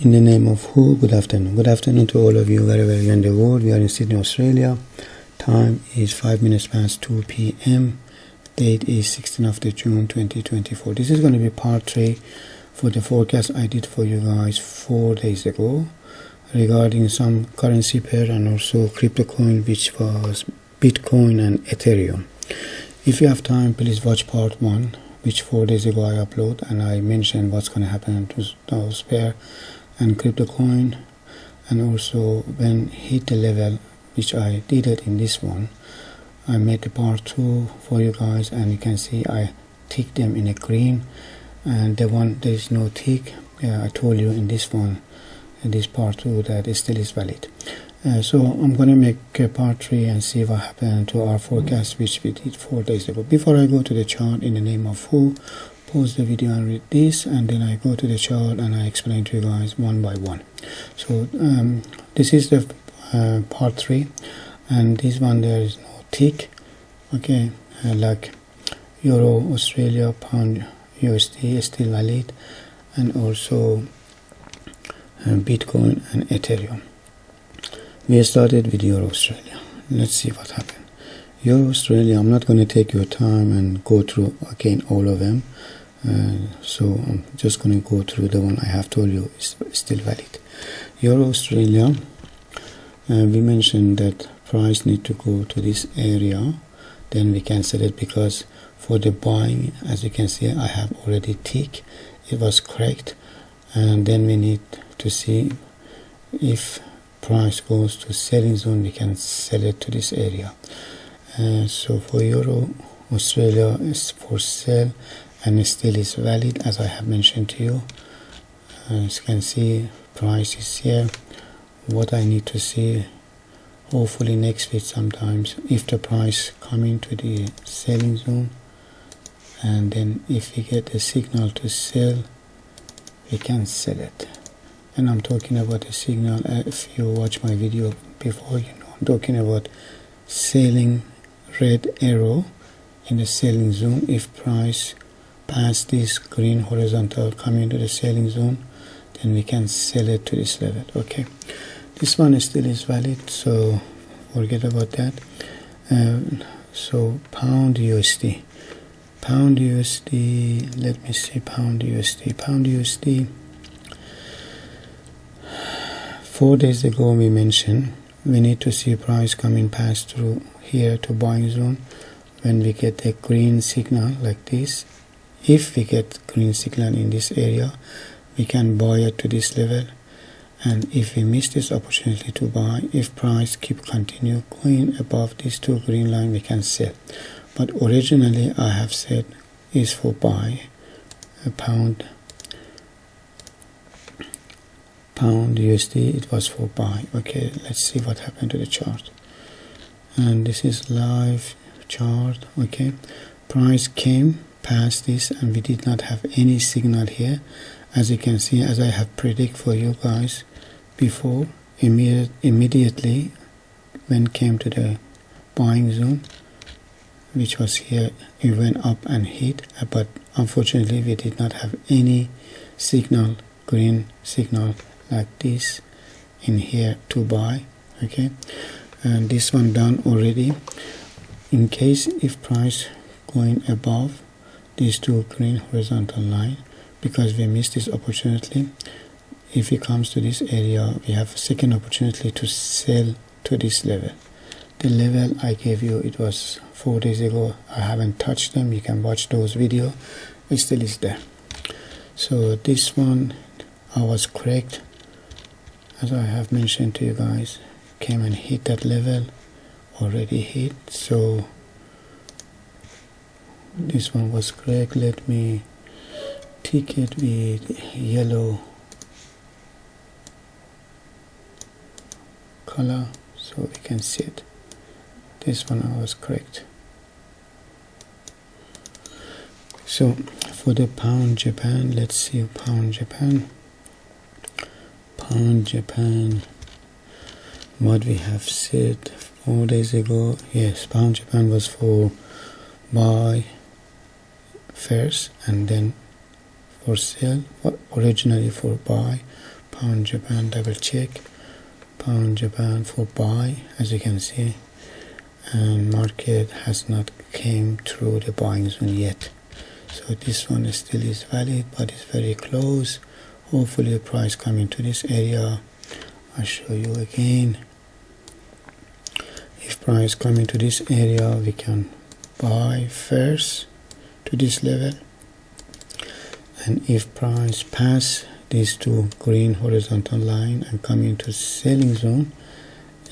In the name of who? Good afternoon. Good afternoon to all of you wherever you're in the world. We are in Sydney, Australia. Time is 5 minutes past 2 p.m. Date is 16th of June 2024. This is going to be part 3 for the forecast I did for you guys 4 days ago regarding some currency pair and also crypto coin, which was Bitcoin and Ethereum. If you have time, please watch part 1, which 4 days ago I upload, and I mentioned what's going to happen to those pair and crypto coin, and also when hit the level, which I did it in this one, I made the part 2 for you guys, and you can see I ticked them in a green, and the one there is no tick, I told you in this one, in this part 2, that it still is valid. So I'm going to make part 3 and see what happened to our forecast, which we did 4 days ago. Before I go to the chart, in the name of who, pause the video and read this, and then I go to the chart and I explain to you guys one by one. So this is the part 3, and this one there is no tick, okay, like Euro, Australia, Pound, USD is still valid, and also Bitcoin and Ethereum. We started with Euro Australia. Let's see what happened. Euro Australia, I'm not going to take your time and go through again all of them. So I'm just going to go through the one I have told you is still valid. Euro Australia, we mentioned that price need to go to this area, then we can sell it, because for the buying, as you can see, I have already ticked, it was correct, and then we need to see if price goes to selling zone, we can sell it to this area. So for Euro Australia is for sale, and it still is valid, as I have mentioned to you. As you can see, price is here. What I need to see, hopefully next week sometimes, if the price coming to the selling zone, and then if we get a signal to sell, we can sell it. And I'm talking about a signal, if you watch my video before, you know I'm talking about selling red arrow in the selling zone. If price pass this green horizontal coming to the selling zone, then we can sell it to this level. Okay, this one still is valid, so forget about that. So Pound USD, let me see. Pound USD, 4 days ago we mentioned we need to see price coming past through here to buying zone. When we get a green signal like this, if we get green signal in this area, we can buy it to this level, and if we miss this opportunity to buy, if price continue going above these two green line, we can sell. But originally I have said is for buy. A pound USD, it was for buy. Okay, let's see what happened to the chart. And this is live chart. Okay, price came past this, and we did not have any signal here, as you can see, as I have predict for you guys before. Immediately when came to the buying zone, which was here, it went up and hit, but unfortunately we did not have any signal, green signal like this in here to buy. Okay, and this one done already. In case if price going above these two green horizontal line, because we missed this opportunity, if it comes to this area, we have a second opportunity to sell to this level. The level I gave you, it was 4 days ago. I haven't touched them. You can watch those videos. It still is there. So this one, I was correct, as I have mentioned to you guys, came and hit that level, already hit. So this one was correct. Let me tick it with yellow color so we can see it. This one I was correct. So for the pound Japan, let's see. Pound Japan, what we have said 4 days ago. Yes, pound Japan was for buy first and then for sale, originally for buy. pound Japan, double check, pound Japan for buy, as you can see, and market has not came through the buying zone yet. So this one still is valid, but it's very close. Hopefully the price coming to this area. I'll show you again. If price coming to this area, we can buy first to this level, and if price pass these two green horizontal line and come into selling zone,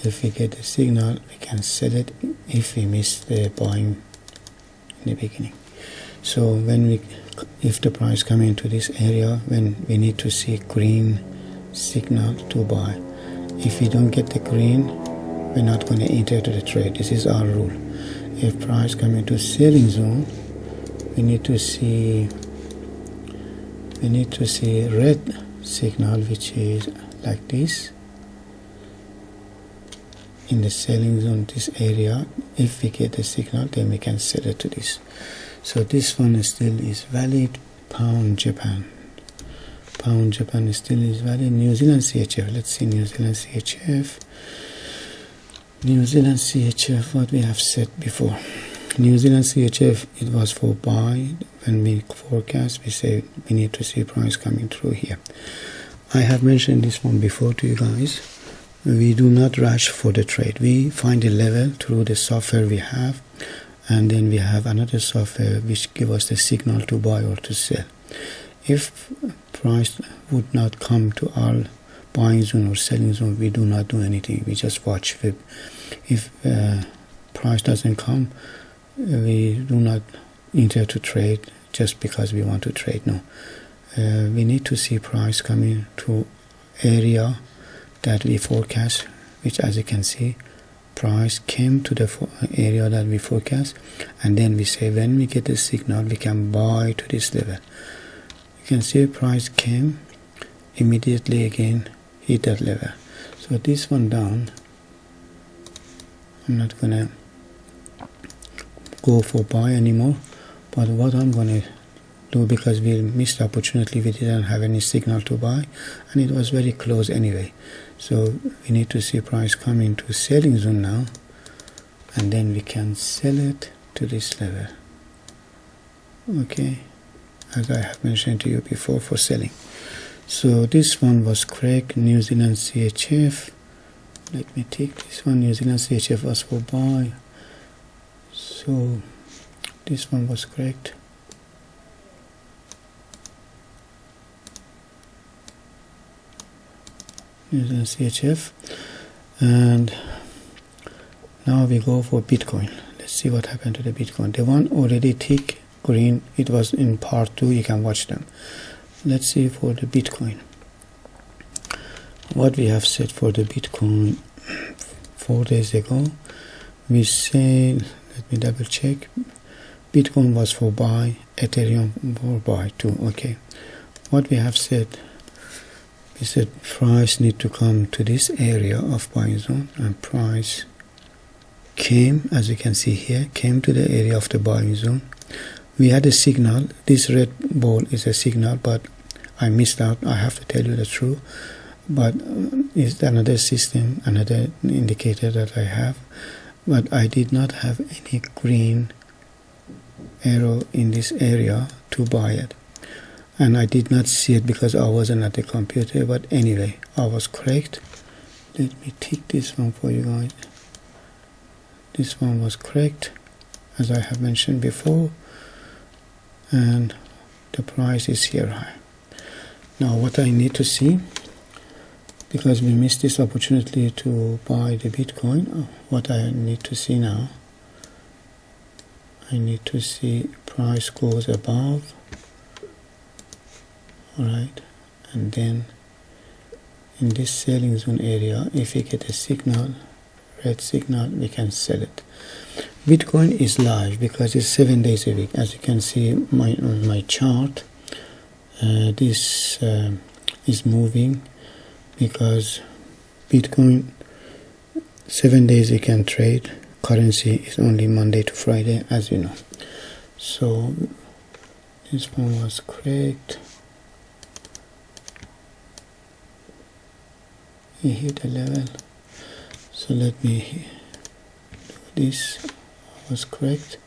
if we get a signal, we can sell it if we miss the buying in the beginning. So if the price come into this area, when we need to see green signal to buy. If we don't get the green, we're not going to enter to the trade. This is our rule. If price come into selling zone, we need to see red signal, which is like this in the selling zone, this area. If we get the signal, then we can sell it to this. So this one still is valid. Pound Japan still is valid. New Zealand CHF, let's see New Zealand CHF, what we have said before. New Zealand CHF, it was for buy. When we forecast, we say we need to see price coming through here. I have mentioned this one before to you guys. We do not rush for the trade. We find a level through the software we have, and then we have another software which give us the signal to buy or to sell. If price would not come to our buying zone or selling zone, we do not do anything. We just watch. If price doesn't come, we do not enter to trade just because we want to trade. No, we need to see price coming to area that we forecast, which, as you can see, price came to the area that we forecast, and then we say when we get the signal, we can buy to this level. You can see price came immediately again hit that level. So this one down, I'm not gonna go for buy anymore, but what I'm gonna do, because we missed the opportunity, we didn't have any signal to buy, and it was very close anyway. So we need to see price coming to selling zone now, and then we can sell it to this level. Okay, as I have mentioned to you before, for selling. So this one was correct. New Zealand CHF, let me take this one. New Zealand CHF was for buy, so this one was correct. New Zealand CHF, and now we go for Bitcoin. Let's see what happened to the Bitcoin. The one already tick green, it was in part 2, you can watch them. Let's see for the Bitcoin what we have said for the Bitcoin 4 days ago. We said, let me double check, Bitcoin was for buy, Ethereum for buy too. Okay, what we have said, we said price need to come to this area of buying zone, and price came, as you can see here, came to the area of the buying zone. We had a signal. This red ball is a signal, but I missed out. I have to tell you the truth, but it's another system, another indicator that I have, but I did not have any green arrow in this area to buy it, and I did not see it because I wasn't at the computer. But anyway, I was correct. Let me tick this one for you guys. This one was correct, as I have mentioned before, and the price is here high. Now what I need to see, because we missed this opportunity to buy the Bitcoin, what I need to see now, I need to see price goes above, alright, and then in this selling zone area, if we get a signal, red signal, we can sell it. Bitcoin is live because it's 7 days a week. As you can see on my chart, this is moving, because Bitcoin 7 days you can trade. Currency is only Monday to Friday, as you know. So this one was correct. He hit a level. So let me do this. Was correct.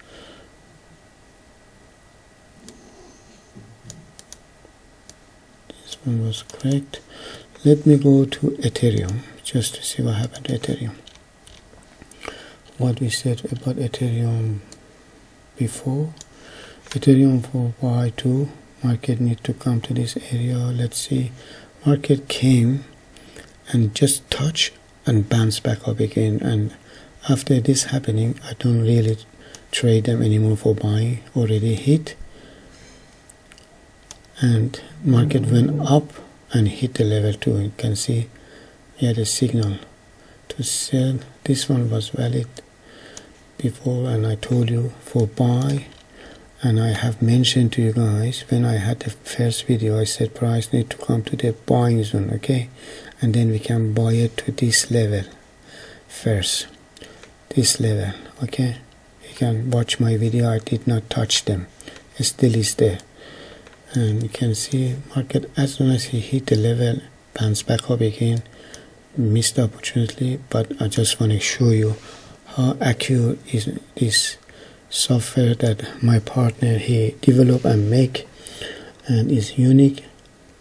This one was correct. Let me go to Ethereum just to see what happened to Ethereum. What we said about Ethereum before. Ethereum for Y2, market need to come to this area. Let's see. Market came and just touch and bounce back up again, and after this happening I don't really trade them anymore for buying. Already hit, and market went up and hit the level 2. You can see we had a signal to sell. This one was valid before, and I told you for buy, and I have mentioned to you guys when I had the first video, I said price need to come to the buying zone, okay, and then we can buy it to this level first, this level, okay. You can watch my video, I did not touch them, it still is there, and you can see market as soon as he hit the level bounce back up again. Missed the opportunity, but I just want to show you how accurate is this software that my partner he developed and make, and is unique,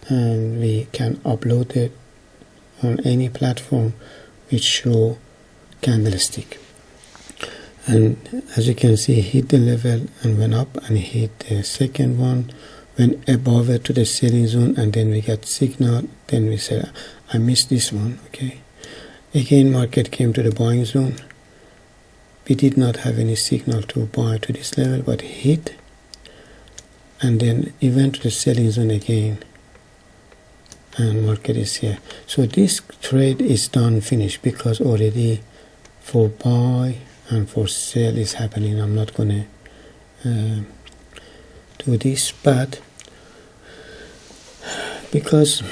and we can upload it on any platform which show candlestick. And as you can see, hit the level and went up, and hit the second one, went above it to the selling zone, and then we got signal. Then we said I missed this one, okay. Again market came to the buying zone. We did not have any signal to buy to this level, but hit, and then it went to the selling zone again, and market is here. So this trade is done, finished, because already for buy and for sell is happening. I'm not gonna do this, but because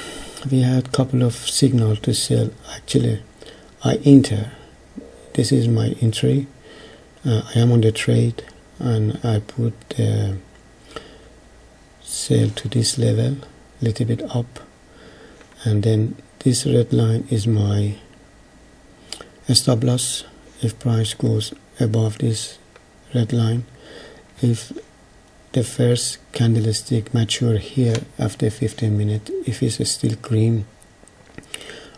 we had couple of signal to sell, actually I enter. This is my entry. I am on the trade, and I put sell to this level, little bit up, and then this red line is my stop loss. If price goes above this red line, if the first candlestick mature here after 15 minutes, if it's still green,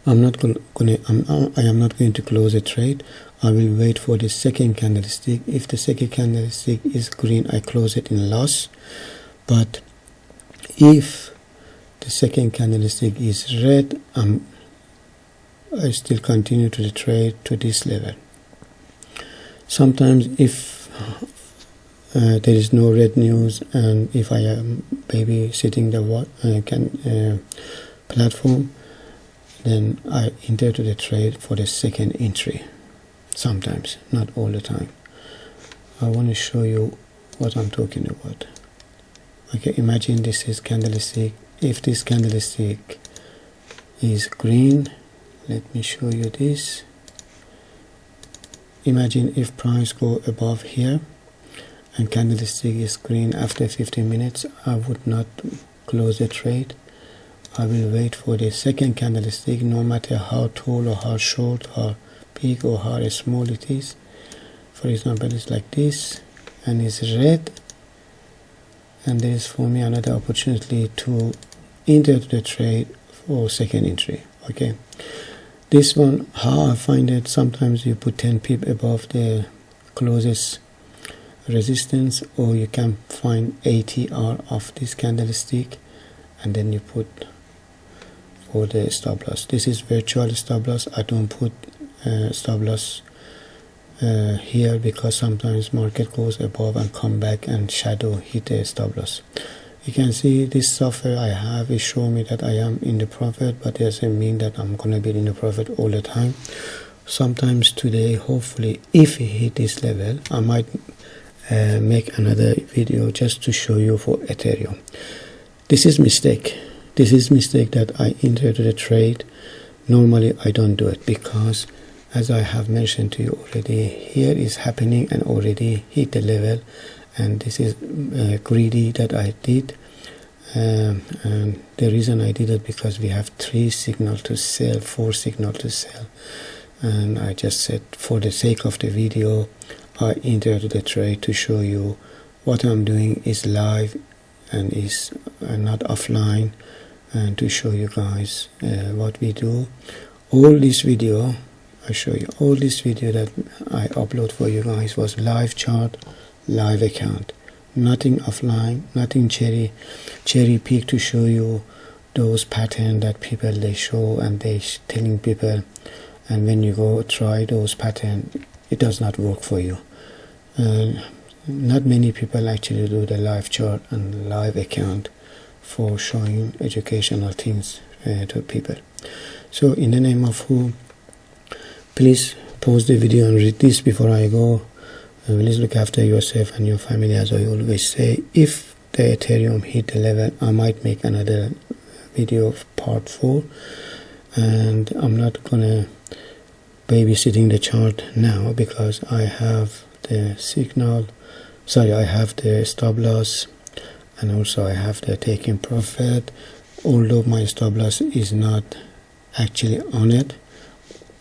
I am not going to close a trade. I will wait for the second candlestick. If the second candlestick is green, I close it in loss. But if the second candlestick is red, I still continue to the trade to this level. Sometimes if there is no red news, and if I am maybe sitting the platform, then I enter to the trade for the second entry. Sometimes, not all the time. I want to show you what I'm talking about. Okay, imagine this is candlestick. If this candlestick is green, let me show you this. Imagine if price go above here and candlestick is green after 15 minutes, I would not close the trade. I will wait for the second candlestick, no matter how tall or how short, how big or how small it is. For example, it's like this, and it's red, and there is for me another opportunity to enter the trade for second entry. Okay, this one, how I find it, sometimes you put 10 pip above the closest resistance, or you can find ATR of this candlestick, and then you put for the stop loss. This is virtual stop loss. I don't put stop loss here, because sometimes market goes above and come back and shadow hit a stop loss. You can see this software I have is showing me that I am in the profit, but it doesn't mean that I'm gonna be in the profit all the time. Sometimes today, hopefully, if it hit this level, I might make another video just to show you for Ethereum. This is mistake. This is mistake that I entered the trade. Normally I don't do it, because as I have mentioned to you already, here is happening and already hit the level, and this is greedy that I did, and the reason I did it because we have 3 signals to sell, 4 signals to sell, and I just said for the sake of the video I entered the trade to show you what I'm doing is live and is not offline, and to show you guys what we do. All this video I show you, all this video that I upload for you guys was live chart, live account, nothing offline, nothing cherry pick to show you those patterns that people they show and they telling people, and when you go try those patterns it does not work for you. Not many people actually do the live chart and live account for showing educational things to people. So in the name of who, please pause the video and read this before I go. Please look after yourself and your family, as I always say. If the Ethereum hit the level, I might make another video of part 4, and I'm not gonna babysitting the chart now because I have the signal, I have the stop loss, and also I have the taking profit, although my stop loss is not actually on it,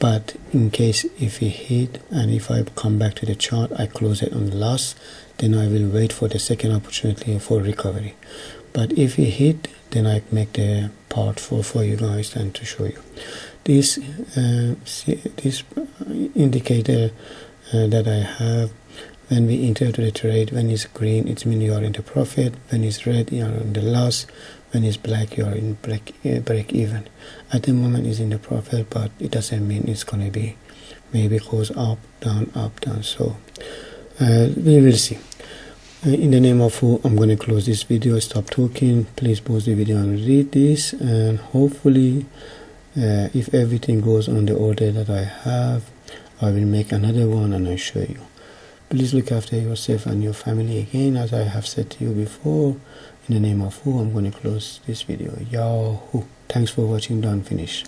but in case if it hit and if I come back to the chart I close it on the loss, then I will wait for the second opportunity for recovery. But if it hit, then I make the part 4 for you guys and to show you this this indicator that I have. When we enter to the trade, when it's green it means you are in the profit, when it's red you are in the loss, when it's black you are in break even. At the moment it's in the profit, but it doesn't mean it's going to be, maybe goes up down, so we will see. In the name of who, I'm going to close this video, stop talking. Please pause the video and read this, and hopefully if everything goes on the order that I have, I will make another one and I'll show you. Please look after yourself and your family again, as I have said to you before. In the name of who, I'm going to close this video. Yahoo! Thanks for watching. Done. Finish.